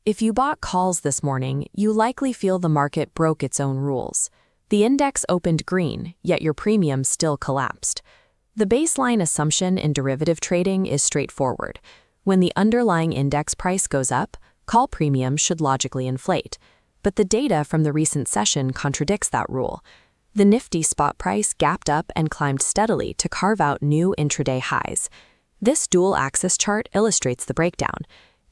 If you bought calls this morning, you likely feel the market broke its own rules. The index opened green, yet your premium still collapsed. The baseline assumption in derivative trading is straightforward. When the underlying index price goes up, call premium should logically inflate. But the data from the recent session contradicts that rule. The Nifty spot price gapped up and climbed steadily to carve out new intraday highs. This dual-axis chart illustrates the breakdown.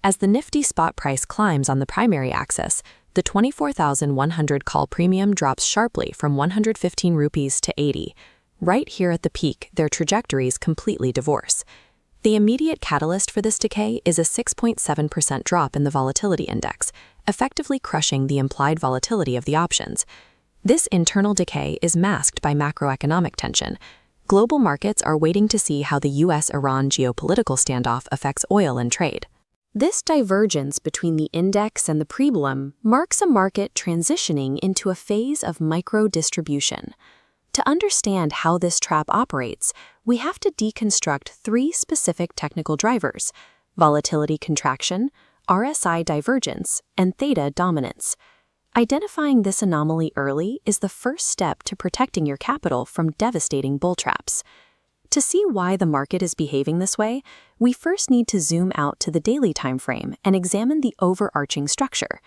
As the Nifty spot price climbs on the primary axis, the 24,100 call premium drops sharply from 115 rupees to 80. Right here at the peak, their trajectories completely divorce. The immediate catalyst for this decay is a 6.7% drop in the volatility index, effectively crushing the implied volatility of the options. This internal decay is masked by macroeconomic tension. Global markets are waiting to see how the US-Iran geopolitical standoff affects oil and trade. This divergence between the index and the prebulum marks a market transitioning into a phase of micro-distribution. To understand how this trap operates, we have to deconstruct three specific technical drivers: volatility contraction, RSI divergence, and theta dominance. Identifying this anomaly early is the first step to protecting your capital from devastating bull traps. To see why the market is behaving this way, we first need to zoom out to the daily time frame and examine the overarching structure.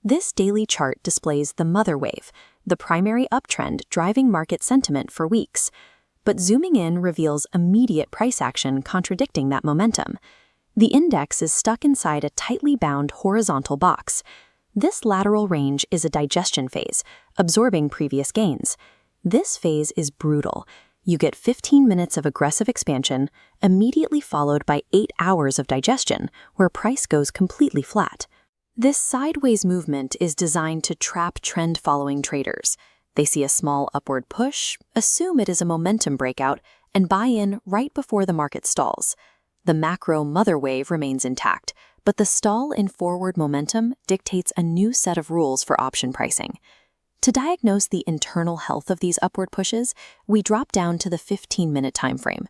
This daily chart displays the mother wave, the primary uptrend driving market sentiment for weeks. But zooming in reveals immediate price action contradicting that momentum. The index is stuck inside a tightly bound horizontal box. This lateral range is a digestion phase, absorbing previous gains. This phase is brutal. You get 15 minutes of aggressive expansion, immediately followed by 8 hours of digestion, where price goes completely flat. This sideways movement is designed to trap trend-following traders. They see a small upward push, assume it is a momentum breakout, and buy in right before the market stalls. The macro mother wave remains intact, but the stall in forward momentum dictates a new set of rules for option pricing. To diagnose the internal health of these upward pushes, we drop down to the 15-minute time frame.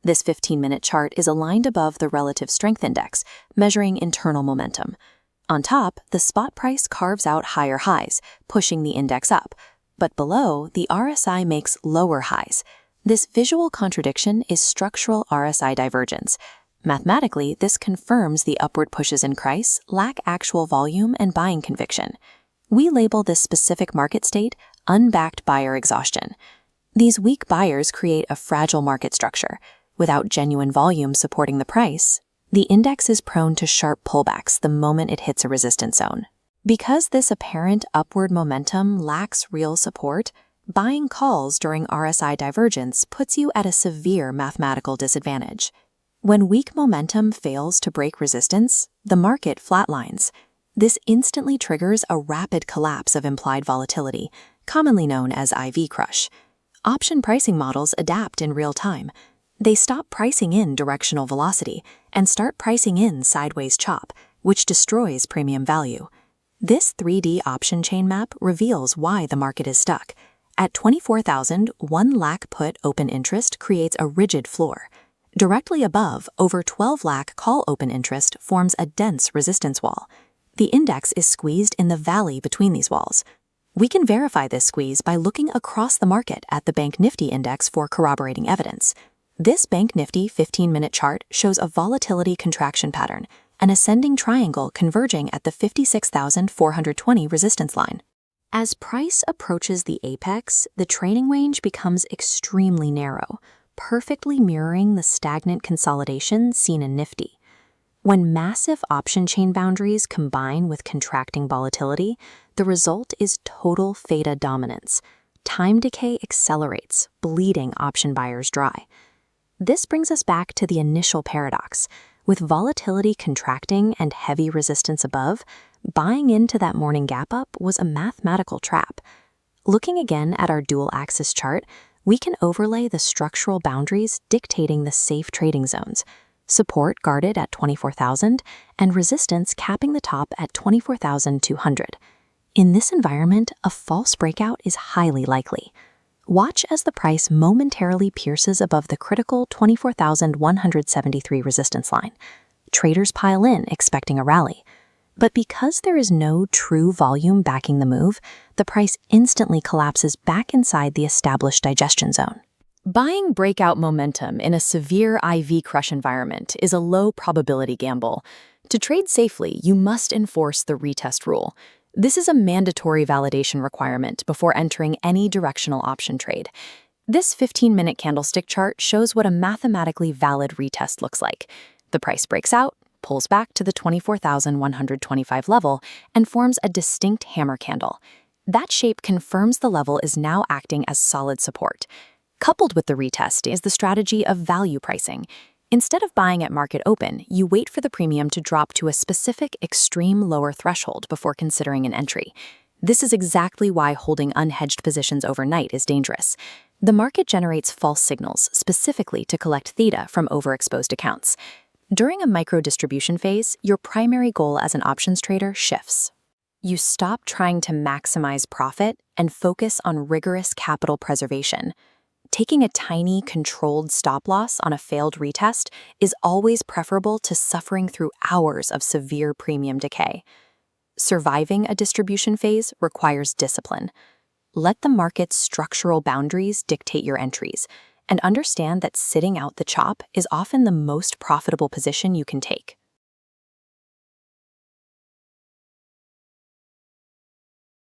This 15-minute chart is aligned above the relative strength index, measuring internal momentum. On top, the spot price carves out higher highs, pushing the index up, but below, the RSI makes lower highs. This visual contradiction is structural RSI divergence. Mathematically, this confirms the upward pushes in price lack actual volume and buying conviction. We label this specific market state unbacked buyer exhaustion. These weak buyers create a fragile market structure. Without genuine volume supporting the price, the index is prone to sharp pullbacks the moment it hits a resistance zone. Because this apparent upward momentum lacks real support, buying calls during RSI divergence puts you at a severe mathematical disadvantage. When weak momentum fails to break resistance, the market flatlines. This instantly triggers a rapid collapse of implied volatility, commonly known as IV crush. Option pricing models adapt in real time. They stop pricing in directional velocity and start pricing in sideways chop, which destroys premium value. This 3D option chain map reveals why the market is stuck. At 24,000, 1 lakh put open interest creates a rigid floor. Directly above, over 12 lakh call open interest forms a dense resistance wall. The index is squeezed in the valley between these walls. We can verify this squeeze by looking across the market at the Bank Nifty index for corroborating evidence. This Bank Nifty 15-minute chart shows a volatility contraction pattern, an ascending triangle converging at the 56,420 resistance line. As price approaches the apex, the trading range becomes extremely narrow, perfectly mirroring the stagnant consolidation seen in Nifty. When massive option chain boundaries combine with contracting volatility, the result is total theta dominance. Time decay accelerates, bleeding option buyers dry. This brings us back to the initial paradox. With volatility contracting and heavy resistance above, buying into that morning gap up was a mathematical trap. Looking again at our dual-axis chart, we can overlay the structural boundaries dictating the safe trading zones. Support guarded at 24,000, and resistance capping the top at 24,200. In this environment, a false breakout is highly likely. Watch as the price momentarily pierces above the critical 24,173 resistance line. Traders pile in, expecting a rally. But because there is no true volume backing the move, the price instantly collapses back inside the established digestion zone. Buying breakout momentum in a severe IV crush environment is a low probability gamble. To trade safely, you must enforce the retest rule. This is a mandatory validation requirement before entering any directional option trade. This 15-minute candlestick chart shows what a mathematically valid retest looks like. The price breaks out, pulls back to the 24,125 level, and forms a distinct hammer candle. That shape confirms the level is now acting as solid support. Coupled with the retest is the strategy of value pricing. Instead of buying at market open, you wait for the premium to drop to a specific extreme lower threshold before considering an entry. This is exactly why holding unhedged positions overnight is dangerous. The market generates false signals specifically to collect theta from overexposed accounts. During a micro-distribution phase, your primary goal as an options trader shifts. You stop trying to maximize profit and focus on rigorous capital preservation. Taking a tiny, controlled stop loss on a failed retest is always preferable to suffering through hours of severe premium decay. Surviving a distribution phase requires discipline. Let the market's structural boundaries dictate your entries, and understand that sitting out the chop is often the most profitable position you can take.